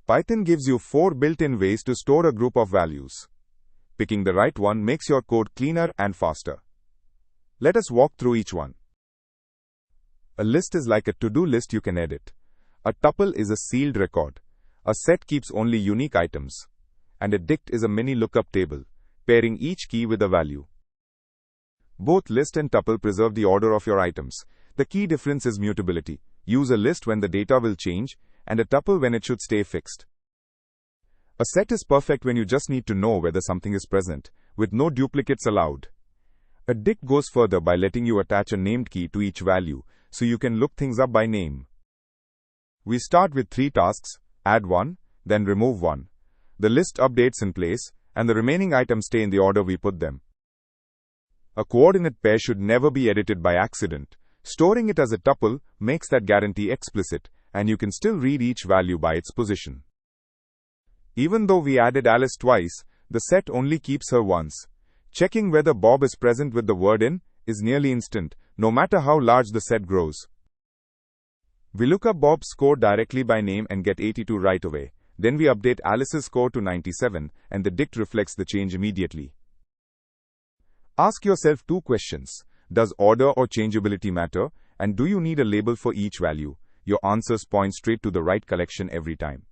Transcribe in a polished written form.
Python gives you 4 built-in ways to store a group of values. Picking the right one makes your code cleaner and faster. Let us walk through each one. A list is like a to-do list you can edit. A tuple is a sealed record. A set keeps only unique items. And a dict is a mini lookup table, pairing each key with a value. Both list and tuple preserve the order of your items. The key difference is mutability. Use a list when the data will change, and a tuple when it should stay fixed. A set is perfect when you just need to know whether something is present, with no duplicates allowed. A dict goes further by letting you attach a named key to each value, so you can look things up by name. We start with 3 tasks, add 1, then remove 1. The list updates in place, and the remaining items stay in the order we put them. A coordinate pair should never be edited by accident. Storing it as a tuple makes that guarantee explicit, and you can still read each value by its position. Even though we added Alice twice, the set only keeps her once. Checking whether Bob is present with the word in is nearly instant, no matter how large the set grows. We look up Bob's score directly by name and get 82 right away. Then we update Alice's score to 97, and the dict reflects the change immediately. Ask yourself 2 questions. Does order or changeability matter? And do you need a label for each value? Your answers point straight to the right collection every time.